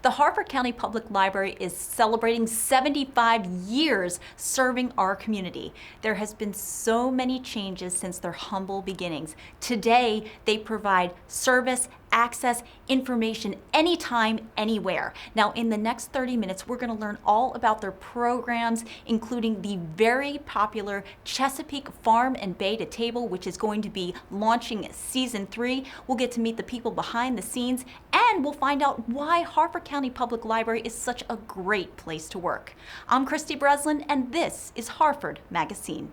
The Harford County Public Library is celebrating 75 years serving our community. There has been so many changes since their humble beginnings. Today, they provide service, access, information anytime, anywhere. Now, in the next 30 minutes, we're going to learn all about their programs, including the very popular Chesapeake Farm and Bay to Table, which is going to be launching season 3. We'll get to meet the people behind the scenes, and we'll find out why Harford County Public Library is such a great place to work. I'm Christy Breslin, and this is Harford MagaScene.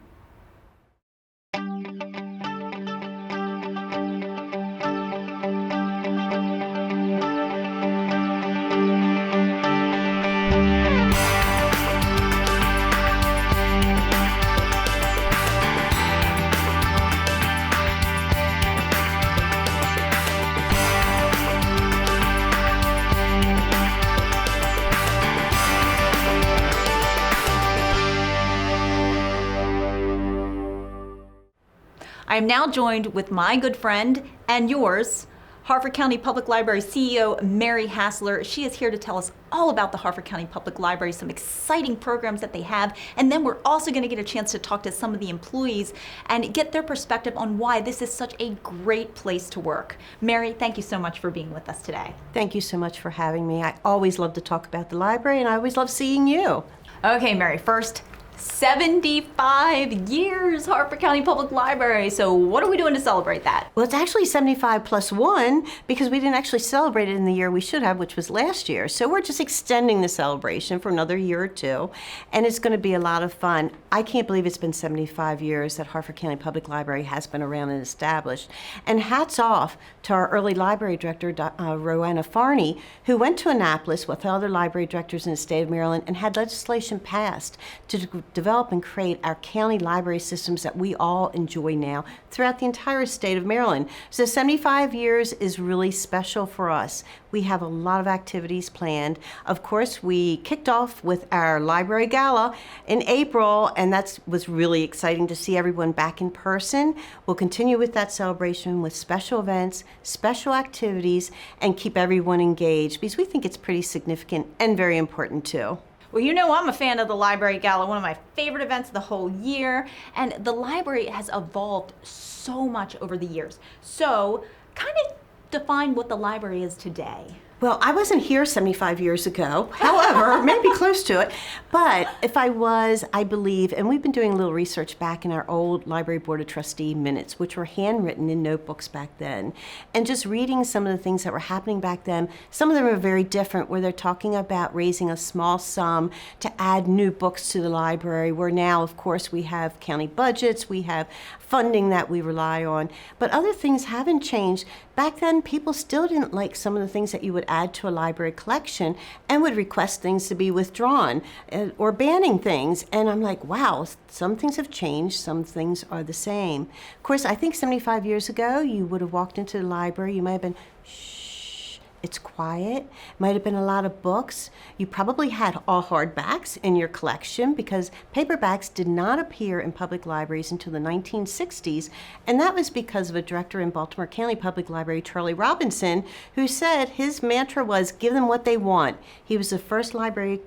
I am now joined with my good friend and yours, Harford County Public Library CEO Mary Hassler. She is here to tell us all about the Harford County Public Library, some exciting programs that they have, and then we're also going to get a chance to talk to some of the employees and get their perspective on why this is such a great place to work. Mary, thank you so much for being with us today. Thank you so much for having me. I always love to talk about the library, and I always love seeing you. Okay, Mary, first, 75 years Harford County Public Library. So what are we doing to celebrate that? Well, it's actually 75 plus 1 because we didn't actually celebrate it in the year we should have, which was last year. So we're just extending the celebration for another year or two, and it's going to be a lot of fun. I can't believe it's been 75 years that Harford County Public Library has been around and established. And hats off to our early library director, Rowena Farney, who went to Annapolis with other library directors in the state of Maryland and had legislation passed to develop and create our county library systems that we all enjoy now throughout the entire state of Maryland. So 75 years is really special for us. We have a lot of activities planned. Of course, we kicked off with our library gala in April, and that was really exciting to see everyone back in person. We'll continue with that celebration with special events, special activities, and keep everyone engaged because we think it's pretty significant and very important too. Well, you know I'm a fan of the Library Gala, one of my favorite events of the whole year, and the library has evolved so much over the years. So, kind of define what the library is today. Well, I wasn't here 75 years ago, however, maybe close to it. But if I was, I believe, and we've been doing a little research back in our old Library Board of Trustee minutes, which were handwritten in notebooks back then, and just reading some of the things that were happening back then. Some of them are very different, where they're talking about raising a small sum to add new books to the library, where now, of course, we have county budgets, we have funding that we rely on, but other things haven't changed. Back then, people still didn't like some of the things that you would add to a library collection and would request things to be withdrawn or banning things. And I'm like, wow, some things have changed, some things are the same. Of course, I think 75 years ago, you would have walked into the library, you might have been, shh, it's quiet. Might have been a lot of books. You probably had all hardbacks in your collection because paperbacks did not appear in public libraries until the 1960s, and that was because of a director in Baltimore County Public Library, Charlie Robinson, who said his mantra was, give them what they want. He was the first library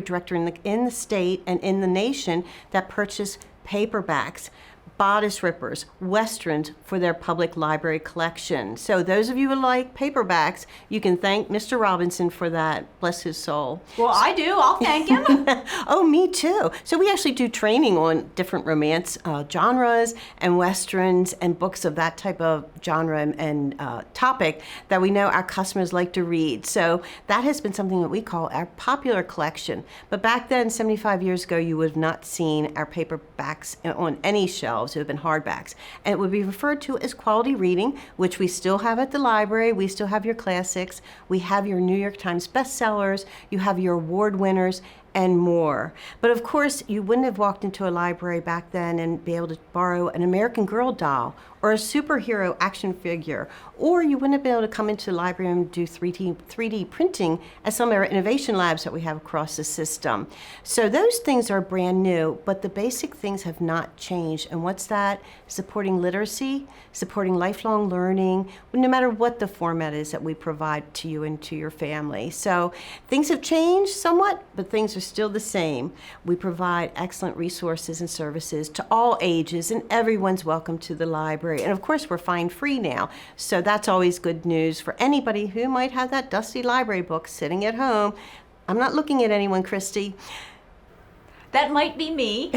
director in the state and in the nation that purchased paperbacks, bodice rippers, westerns for their public library collection. So those of you who like paperbacks, you can thank Mr. Robinson for that. Bless his soul. Well, I do. I'll thank him. Oh, me too. So we actually do training on different romance genres and westerns and books of that type of genre and topic that we know our customers like to read. So that has been something that we call our popular collection. But back then, 75 years ago, you would have not seen our paperbacks on any shelves. It would have been hardbacks. And it would be referred to as quality reading, which we still have at the library. We still have your classics. We have your New York Times bestsellers. You have your award winners. and more. But of course, you wouldn't have walked into a library back then and be able to borrow an American Girl doll or a superhero action figure, or you wouldn't have been able to come into the library and do 3D printing as some of our innovation labs that we have across the system. So those things are brand new, but the basic things have not changed. And what's that? Supporting literacy, supporting lifelong learning, no matter what the format is that we provide to you and to your family. So things have changed somewhat, but things are still the same. We provide excellent resources and services to all ages, and everyone's welcome to the library. And of course, we're fine free now. So that's always good news for anybody who might have that dusty library book sitting at home. I'm not looking at anyone, Christy. That might be me,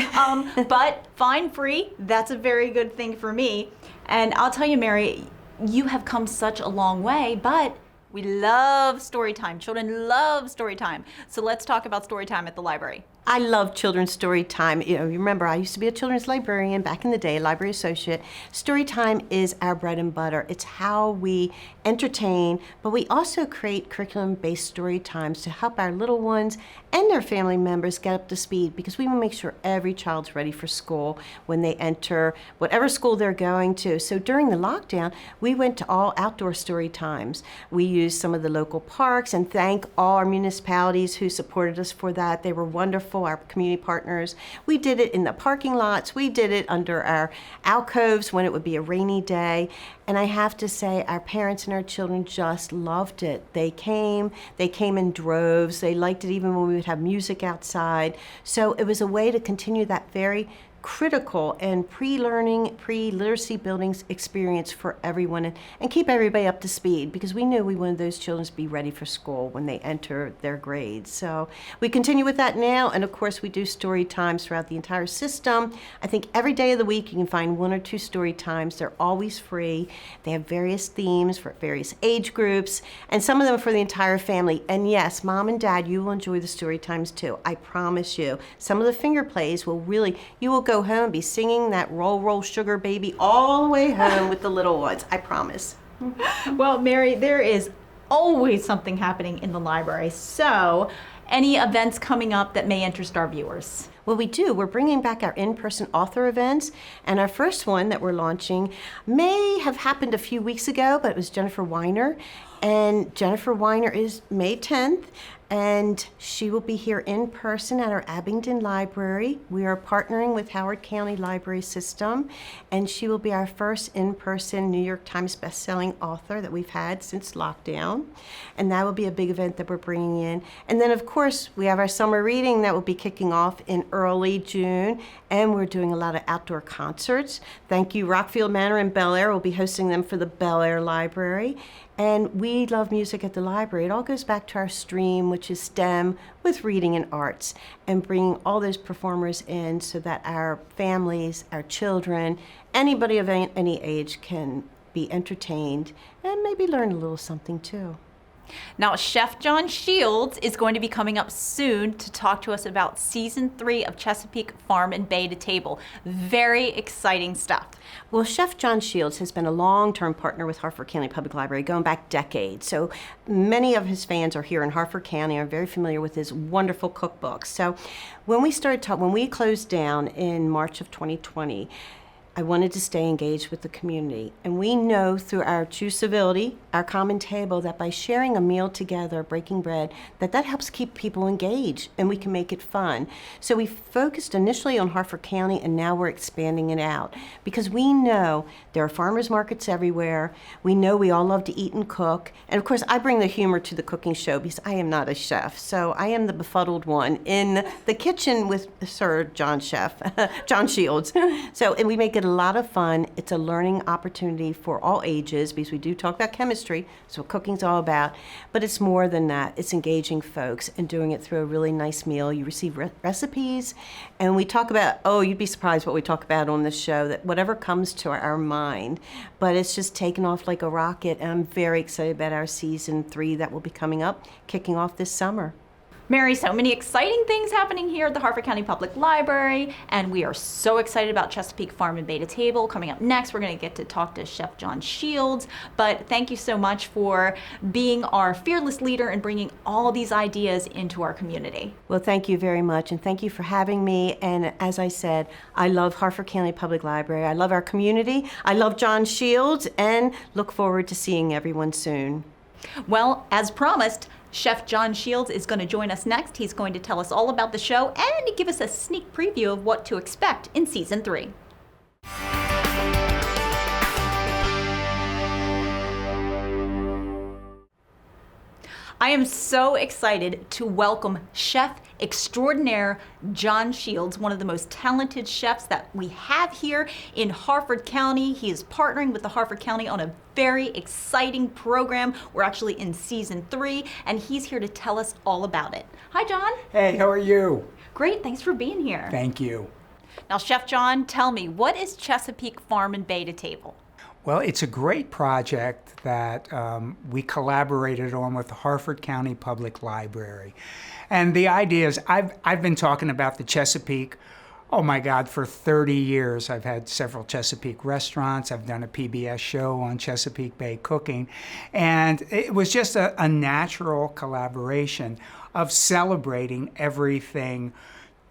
but fine free, that's a very good thing for me. And I'll tell you, Mary, you have come such a long way, but we love story time. Children love story time. So let's talk about story time at the library. I love children's story time. You remember, I used to be a children's librarian back in the day, library associate. Story time is our bread and butter. It's how we entertain, but we also create curriculum-based story times to help our little ones and their family members get up to speed, because we want to make sure every child's ready for school when they enter whatever school they're going to. So during the lockdown, we went to all outdoor story times. We used some of the local parks, and thank all our municipalities who supported us for that. They were wonderful, our community partners. We did it in the parking lots. We did it under our alcoves when it would be a rainy day. And I have to say, our parents and our children just loved it. They came in droves. They liked it even when we would have music outside. So it was a way to continue that very critical and pre-learning, pre-literacy building experience for everyone, and keep everybody up to speed, because we knew we wanted those children to be ready for school when they enter their grades. So we continue with that now, and of course we do story times throughout the entire system. I think every day of the week you can find 1 or 2 story times. They're always free. They have various themes for various age groups, and some of them are for the entire family. And yes, Mom and Dad, you will enjoy the story times too. I promise you. Some of the finger plays will really, you will go home and be singing that Roll, Roll, Sugar Baby all the way home with the little ones. I promise. Well, Mary, there is always something happening in the library. So, any events coming up that may interest our viewers? Well, we do. We're bringing back our in-person author events, and our first one that we're launching may have happened a few weeks ago, but it was Jennifer Weiner. And Jennifer Weiner is May 10th, and she will be here in person at our Abingdon Library. We are partnering with Howard County Library System, and she will be our first in-person New York Times bestselling author that we've had since lockdown. And that will be a big event that we're bringing in. And then, of course, we have our summer reading that will be kicking off in early June, and we're doing a lot of outdoor concerts. Thank you, Rockfield Manor in Bel Air. We'll be hosting them for the Bel Air Library. And we love music at the library. It all goes back to our stream, which is STEM with reading and arts, and bringing all those performers in so that our families, our children, anybody of any age can be entertained and maybe learn a little something too. Now, Chef John Shields is going to be coming up soon to talk to us about Season 3 of Chesapeake Farm and Bay to Table. Very exciting stuff. Well, Chef John Shields has been a long-term partner with Harford County Public Library, going back decades. So many of his fans are here in Harford County, are very familiar with his wonderful cookbooks. So when we closed down in March of 2020, I wanted to stay engaged with the community. And we know through our true civility, our common table, that by sharing a meal together, breaking bread, that helps keep people engaged and we can make it fun. So we focused initially on Harford County, and now we're expanding it out because we know there are farmers markets everywhere. We know we all love to eat and cook. And of course, I bring the humor to the cooking show because I am not a chef. So I am the befuddled one in the kitchen with Sir John Shields. And we make it a lot of fun. It's a learning opportunity for all ages because we do talk about chemistry, so cooking's all about, but it's more than that. It's engaging folks and doing it through a really nice meal. You receive recipes, and we talk about, you'd be surprised what we talk about on this show, that whatever comes to our mind, but it's just taken off like a rocket, and I'm very excited about our Season 3 that will be coming up, kicking off this summer. Mary, so many exciting things happening here at the Harford County Public Library, and we are so excited about Chesapeake Farm and Beta Table. Coming up next, we're going to get to talk to Chef John Shields, but thank you so much for being our fearless leader and bringing all these ideas into our community. Well, thank you very much, and thank you for having me. And as I said, I love Harford County Public Library. I love our community. I love John Shields, and look forward to seeing everyone soon. Well, as promised, Chef John Shields is going to join us next. He's going to tell us all about the show and give us a sneak preview of what to expect in Season 3. I am so excited to welcome Chef Extraordinaire John Shields, one of the most talented chefs that we have here in Harford County. He is partnering with the Harford County on a very exciting program. We're actually in Season 3, and he's here to tell us all about it. Hi, John. Hey, how are you? Great, thanks for being here. Thank you. Now, Chef John, tell me, what is Chesapeake Farm and Beta Table? Well, it's a great project that we collaborated on with the Harford County Public Library. And the idea is, I've been talking about the Chesapeake, oh my God, for 30 years. I've had several Chesapeake restaurants. I've done a PBS show on Chesapeake Bay cooking. And it was just a natural collaboration of celebrating everything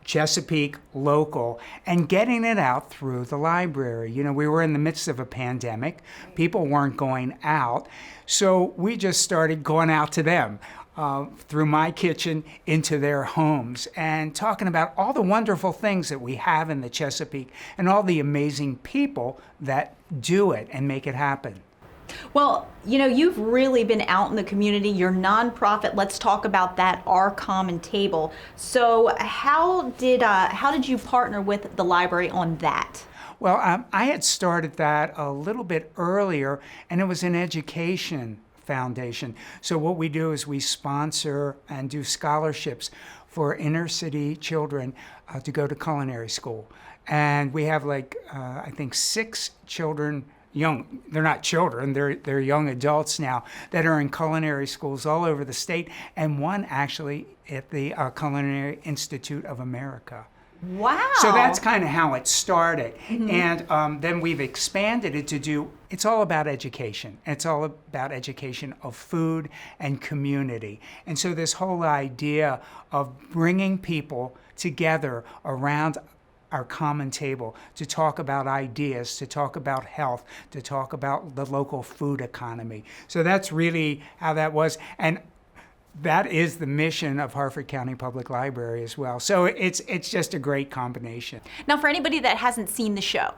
Chesapeake local and getting it out through the library. You know, we were in the midst of a pandemic. People weren't going out. So we just started going out to them through my kitchen into their homes and talking about all the wonderful things that we have in the Chesapeake and all the amazing people that do it and make it happen. Well, you know, you've really been out in the community. Your nonprofit, let's talk about that, Our Common Table. So how did you partner with the library on that? Well, I had started that a little bit earlier, and it was an education foundation. So what we do is we sponsor and do scholarships for inner city children to go to culinary school. And we have I think 6 children, young, they're not children, they're young adults now, that are in culinary schools all over the state, and one actually at the Culinary Institute of America. Wow. So that's kind of how it started. Mm-hmm. And then we've expanded it to it's all about education. It's all about education of food and community. And so this whole idea of bringing people together around our common table to talk about ideas, to talk about health, to talk about the local food economy. So that's really how that was. And that is the mission of Harford County Public Library as well. So it's just a great combination. Now, for anybody that hasn't seen the show,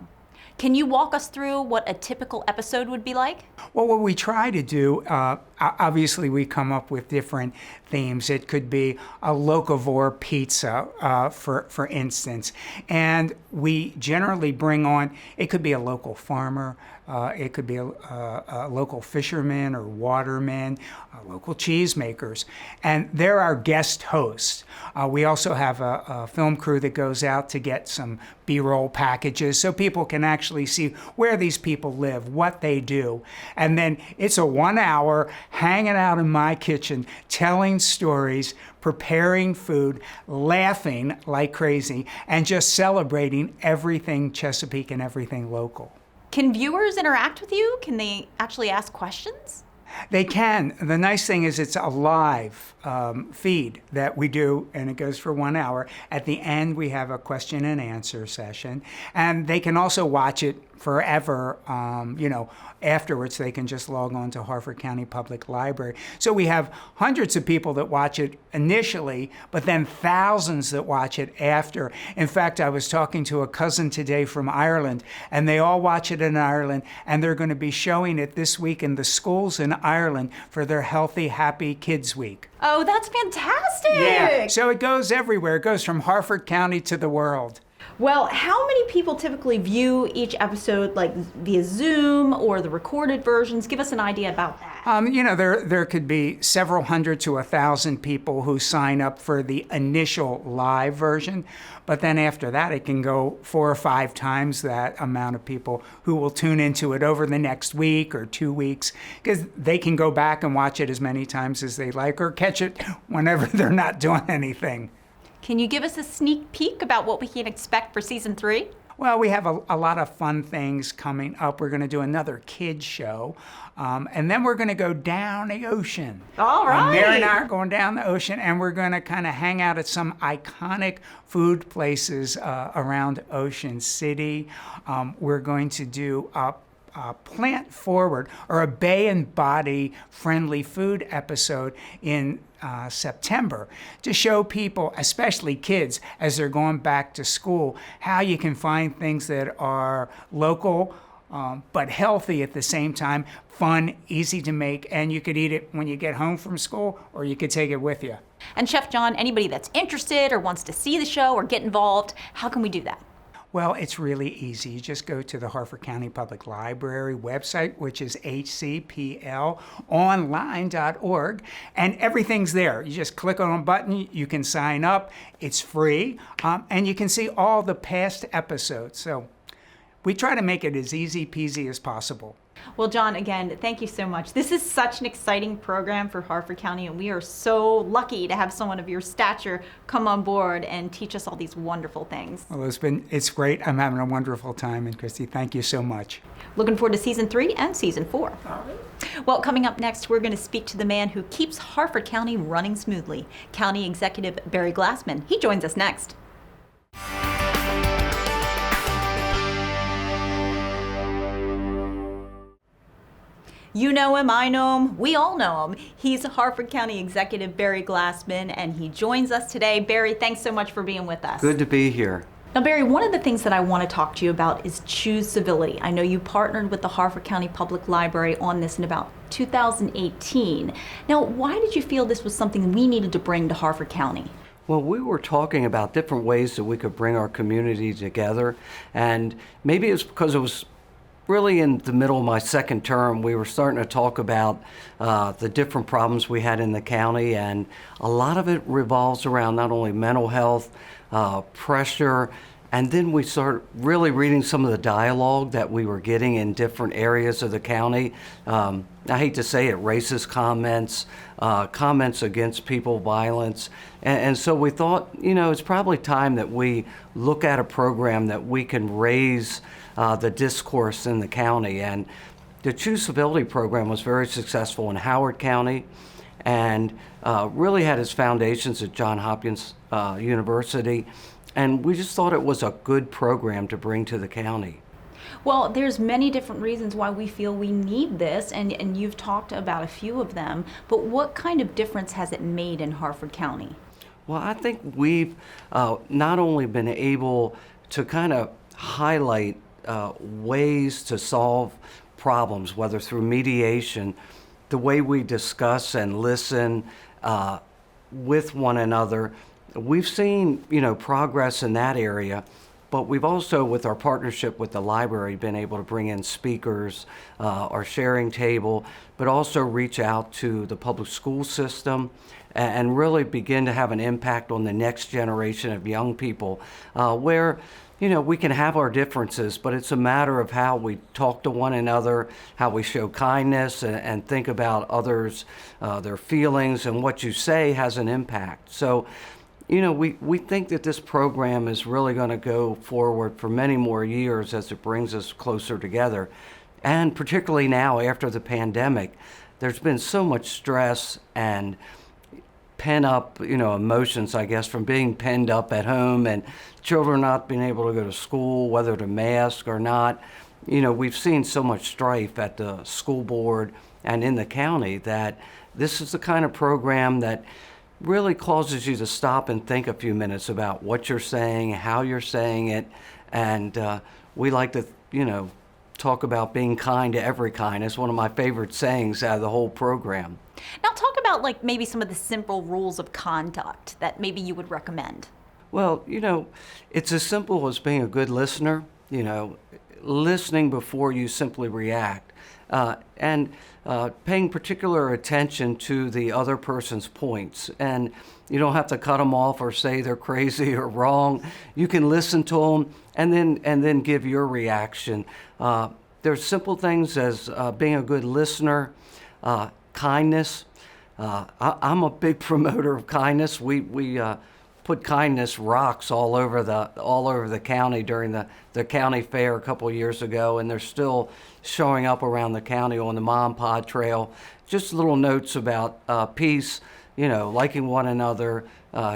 can you walk us through what a typical episode would be like? Well, what we try to do, obviously we come up with different themes. It could be a locavore pizza, for instance. And we generally bring on, it could be a local farmer, it could be a local fisherman or waterman, local cheesemakers. And they're our guest hosts. We also have a film crew that goes out to get some B-roll packages so people can actually see where these people live, what they do. And then it's a 1 hour hanging out in my kitchen, telling stories, preparing food, laughing like crazy, and just celebrating everything Chesapeake and everything local. Can viewers interact with you? Can they actually ask questions? They can. The nice thing is it's a live feed that we do, and it goes for 1 hour. At the end, we have a question and answer session, and they can also watch it forever. Afterwards, they can just log on to Harford County Public Library. So we have hundreds of people that watch it initially, but then thousands that watch it after. In fact, I was talking to a cousin today from Ireland, and they all watch it in Ireland, and they're going to be showing it this week in the schools in Ireland for their Healthy, Happy Kids Week. Oh, that's fantastic! Yeah, so it goes everywhere. It goes from Harford County to the world. Well, how many people typically view each episode, like via Zoom or the recorded versions? Give us an idea about that. There could be several hundred to 1,000 people who sign up for the initial live version, but then after that it can go 4 or 5 times that amount of people who will tune into it over the next week or 2 weeks, because they can go back and watch it as many times as they like or catch it whenever they're not doing anything. Can you give us a sneak peek about what we can expect for season 3? Well, we have a lot of fun things coming up. We're going to do another kids show, and then we're going to go down the ocean. All right. Mary and I are going down the ocean, and we're going to kind of hang out at some iconic food places around Ocean City. We're going to do a plant forward or a bay and body friendly food episode in September to show people, especially kids, as they're going back to school, how you can find things that are local but healthy at the same time, fun, easy to make, and you could eat it when you get home from school or you could take it with you. And Chef John, anybody that's interested or wants to see the show or get involved, how can we do that? Well, it's really easy. You just go to the Harford County Public Library website, which is hcplonline.org, and everything's there. You just click on a button, you can sign up, it's free, and you can see all the past episodes. So we try to make it as easy peasy as possible. Well, John, again, thank you so much. This is such an exciting program for Harford County, and we are so lucky to have someone of your stature come on board and teach us all these wonderful things. Well, it's great. I'm having a wonderful time, and Christy, thank you so much. Looking forward to season 3 and season 4. Well, coming up next, we're going to speak to the man who keeps Harford County running smoothly, County Executive Barry Glassman. He joins us next. You know him, I know him, we all know him. He's Harford County Executive Barry Glassman, and he joins us today. Barry, thanks so much for being with us. Good to be here. Now, Barry, one of the things that I want to talk to you about is Choose Civility. I know you partnered with the Harford County Public Library on this in about 2018. Now, why did you feel this was something we needed to bring to Harford County? Well, we were talking about different ways that we could bring our community together, and maybe it's because it was really in the middle of my second term. We were starting to talk about the different problems we had in the county, and a lot of it revolves around not only mental health, pressure, and then we started really reading some of the dialogue that we were getting in different areas of the county. I hate to say it, racist comments, comments against people, violence. And so we thought, it's probably time that we look at a program that we can raise the discourse in the county. And the Choose Civility program was very successful in Howard County and really had its foundations at Johns Hopkins University. And we just thought it was a good program to bring to the county. Well, there's many different reasons why we feel we need this, and you've talked about a few of them, but what kind of difference has it made in Harford County? Well, I think we've not only been able to kind of highlight ways to solve problems, whether through mediation, the way we discuss and listen with one another. We've seen, progress in that area, but we've also, with our partnership with the library, been able to bring in speakers, our sharing table, but also reach out to the public school system and really begin to have an impact on the next generation of young people, where we can have our differences, but it's a matter of how we talk to one another, how we show kindness and think about others, their feelings, and what you say has an impact. So, we think that this program is really going to go forward for many more years as it brings us closer together. And particularly now, after the pandemic, there's been so much stress and pent up, emotions, I guess, from being penned up at home and children not being able to go to school, whether to mask or not. We've seen so much strife at the school board and in the county that this is the kind of program that really causes you to stop and think a few minutes about what you're saying, how you're saying it, and we like to, talk about being kind to every kind. It's one of my favorite sayings out of the whole program. Now talk about maybe some of the simple rules of conduct that maybe you would recommend. Well, it's as simple as being a good listener, listening before you simply react. and paying particular attention to the other person's points. And you don't have to cut them off or say they're crazy or wrong. You can listen to them and then give your reaction. There's simple things as being a good listener, kindness. I'm a big promoter of kindness. We put kindness rocks all over the county during the county fair a couple of years ago, and they're still showing up around the county on the Mom Pod Trail. Just little notes about peace, liking one another,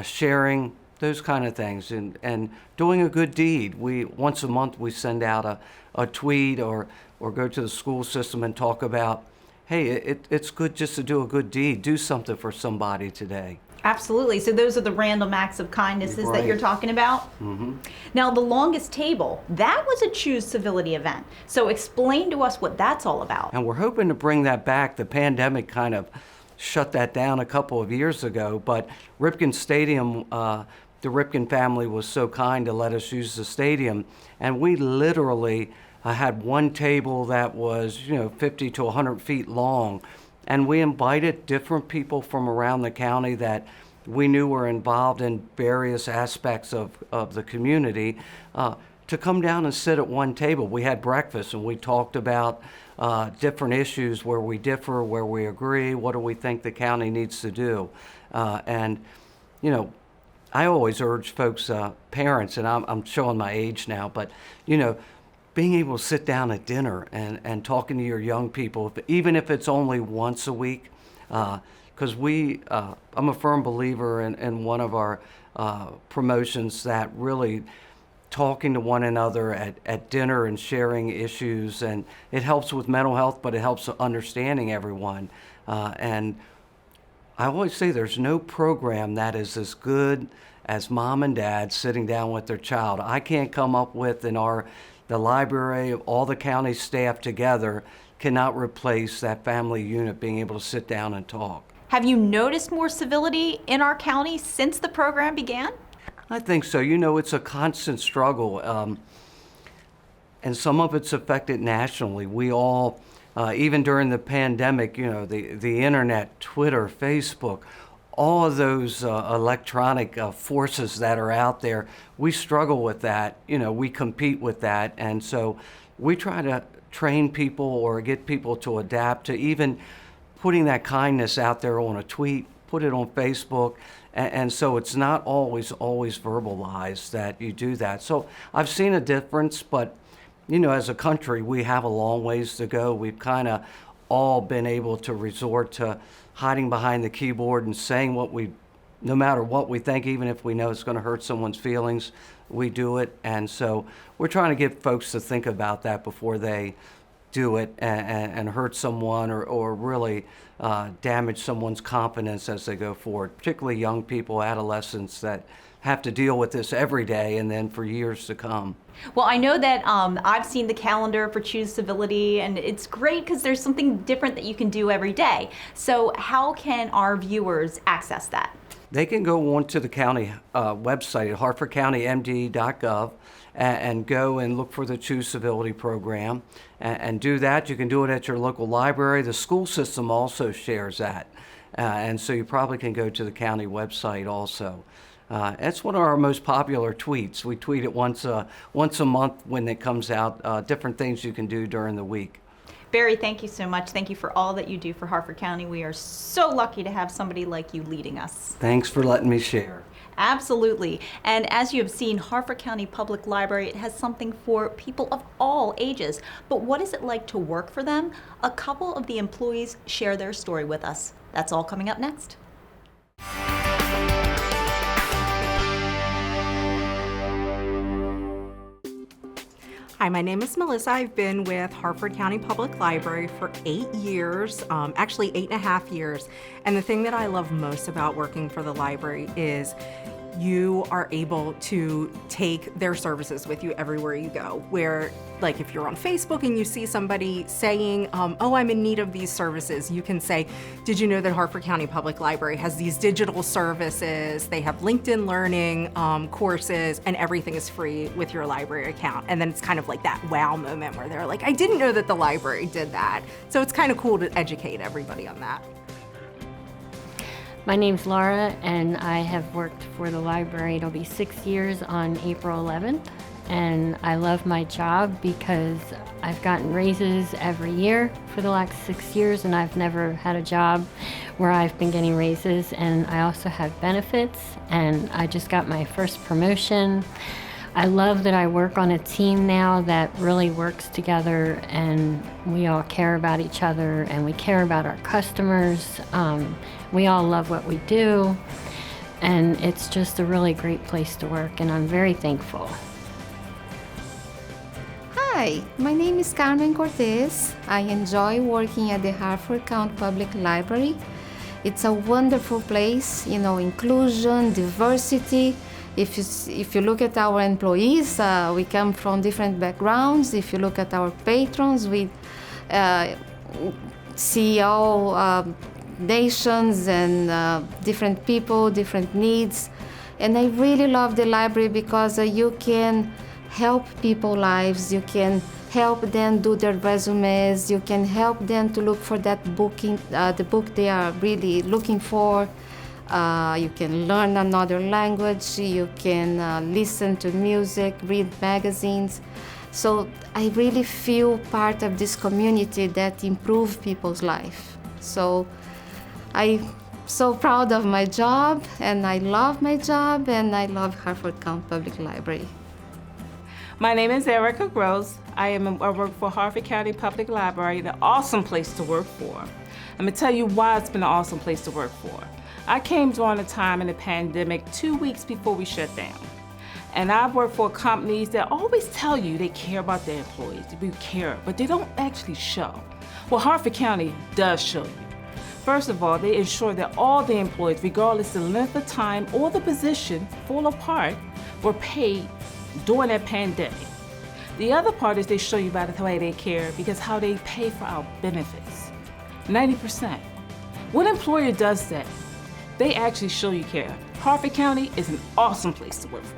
sharing, those kind of things, and doing a good deed. Once a month we send out a tweet or go to the school system and talk about, hey, it's good just to do a good deed. Do something for somebody today. Absolutely. So those are the random acts of kindnesses that you're talking about? Mm-hmm. Now, the longest table, that was a Choose Civility event. So explain to us what that's all about. And we're hoping to bring that back. The pandemic kind of shut that down a couple of years ago, but Ripken Stadium, the Ripken family was so kind to let us use the stadium, and we literally had one table that was 50 to 100 feet long, and we invited different people from around the county that we knew were involved in various aspects of the community to come down and sit at one table. We had breakfast and we talked about different issues where we differ, where we agree, what do we think the county needs to do. And I always urge folks, parents, and I'm showing my age now, but being able to sit down at dinner and talking to your young people, even if it's only once a week, because I'm a firm believer in one of our promotions that really talking to one another at dinner and sharing issues, and it helps with mental health, but it helps understanding everyone. And I always say there's no program that is as good as mom and dad sitting down with their child. I can't come up with the library, all the county staff together cannot replace that family unit being able to sit down and talk. Have you noticed more civility in our county since the program began? I think so. It's a constant struggle, and some of it's affected nationally. We all, even during the pandemic, the internet, Twitter, Facebook, all of those electronic forces that are out there, we struggle with that. We compete with that. And so we try to train people or get people to adapt to even putting that kindness out there on a tweet, put it on Facebook. And so it's not always verbalized that you do that. So I've seen a difference, but, as a country, we have a long ways to go. We've kind of all been able to resort to hiding behind the keyboard and saying no matter what we think, even if we know it's going to hurt someone's feelings, we do it. And so we're trying to get folks to think about that before they do it and hurt someone or really damage someone's confidence as they go forward, particularly young people, adolescents that have to deal with this every day and then for years to come. Well, I know that I've seen the calendar for Choose Civility, and it's great because there's something different that you can do every day. So how can our viewers access that? They can go onto the county website at harfordcountymd.gov and go and look for the Choose Civility program and do that. You can do it at your local library. The school system also shares that. And so you probably can go to the county website also. It's one of our most popular tweets. We tweet it once a month when it comes out, different things you can do during the week. Barry, thank you so much. Thank you for all that you do for Harford County. We are so lucky to have somebody like you leading us. Thanks for letting me share. Absolutely. And as you have seen, Harford County Public Library, it has something for people of all ages. But what is it like to work for them? A couple of the employees share their story with us. That's all coming up next. Hi, my name is Melissa. I've been with Harford County Public Library for 8 years, actually 8.5 years. And the thing that I love most about working for the library is you are able to take their services with you everywhere you go. Where, like, if you're on Facebook and you see somebody saying, oh, I'm in need of these services, you can say, did you know that Harford County Public Library has these digital services? They have LinkedIn Learning courses, and everything is free with your library account. And then it's kind of like that wow moment where they're like, I didn't know that the library did that. So it's kind of cool to educate everybody on that. My name's Laura, and I have worked for the library. It'll be 6 years on April 11th, and I love my job because I've gotten raises every year for the last 6 years, and I've never had a job where I've been getting raises, and I also have benefits, and I just got my first promotion. I love that I work on a team now that really works together, and we all care about each other, and we care about our customers. We all love what we do, and it's just a really great place to work, and I'm very thankful. Hi, my name is Carmen Cortez. I enjoy working at the Harford County Public Library. It's a wonderful place, inclusion, diversity. If you look at our employees, we come from different backgrounds. If you look at our patrons, we see all nations and different people, different needs. And I really love the library because you can help people's lives. You can help them do their resumes. You can help them to look for that the book they are really looking for. You can learn another language. You can listen to music, read magazines. So I really feel part of this community that improves people's life. So I'm so proud of my job, and I love my job, and I love Harford County Public Library. My name is Erica Gross. I work for Harford County Public Library, an awesome place to work for. I'm gonna tell you why it's been an awesome place to work for. I came during a time in the pandemic 2 weeks before we shut down. And I've worked for companies that always tell you they care about their employees, we care, but they don't actually show. Well, Harford County does show you. First of all, they ensure that all the employees, regardless of the length of time or the position, full or part, were paid during that pandemic. The other part is they show you by the way they care because how they pay for our benefits. 90%. What employer does that? They actually show you care. Harford County is an awesome place to work for.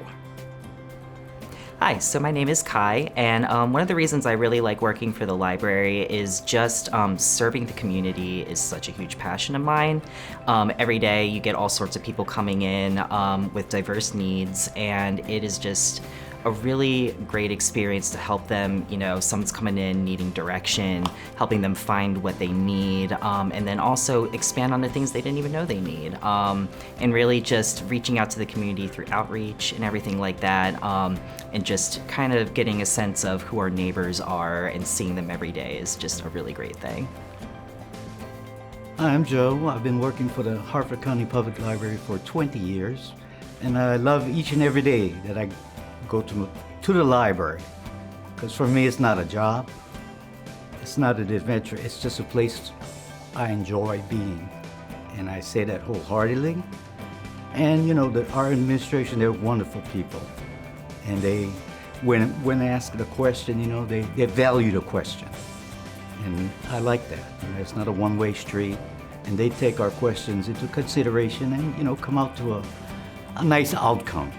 Hi, so my name is Kai, and one of the reasons I really like working for the library is just serving the community is such a huge passion of mine. Every day you get all sorts of people coming in with diverse needs, and it is just a really great experience to help them. Someone's coming in needing direction, helping them find what they need, and then also expand on the things they didn't even know they need. And really just reaching out to the community through outreach and everything like that, and just kind of getting a sense of who our neighbors are and seeing them every day is just a really great thing. Hi, I'm Joe. I've been working for the Harford County Public Library for 20 years, and I love each and every day that I go to the library, because for me it's not a job, it's not an adventure, it's just a place I enjoy being, and I say that wholeheartedly. And our administration, they're wonderful people, and they, when asked a question, they value the question, and I like that. It's not a one-way street, and they take our questions into consideration and come out to a nice outcome.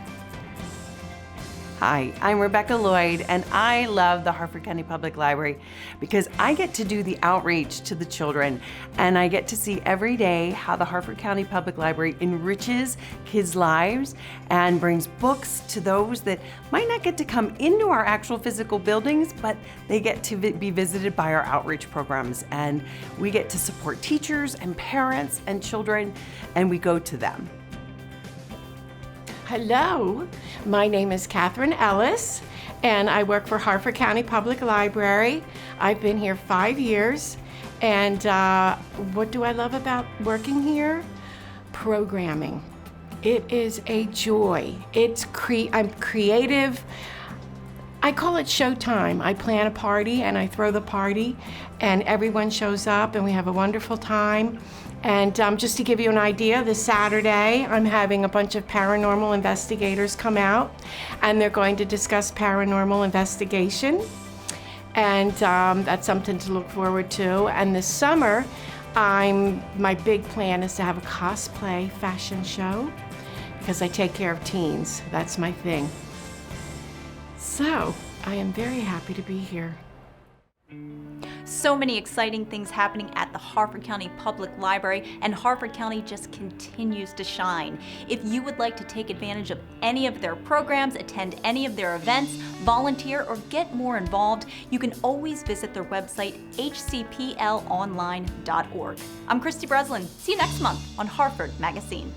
Hi, I'm Rebecca Lloyd, and I love the Harford County Public Library because I get to do the outreach to the children, and I get to see every day how the Harford County Public Library enriches kids' lives and brings books to those that might not get to come into our actual physical buildings, but they get to be visited by our outreach programs, and we get to support teachers and parents and children, and we go to them. Hello, my name is Katherine Ellis, and I work for Harford County Public Library. I've been here 5 years, and what do I love about working here? Programming. It is a joy. I'm creative. I call it showtime. I plan a party and I throw the party, and everyone shows up and we have a wonderful time. And just to give you an idea, this Saturday I'm having a bunch of paranormal investigators come out, and they're going to discuss paranormal investigation. And that's something to look forward to. And this summer, my big plan is to have a cosplay fashion show, because I take care of teens. That's my thing. So I am very happy to be here. So many exciting things happening at the Harford County Public Library, and Harford County just continues to shine. If you would like to take advantage of any of their programs, attend any of their events, volunteer, or get more involved, you can always visit their website, hcplonline.org. I'm Christy Breslin. See you next month on Harford MagaScene.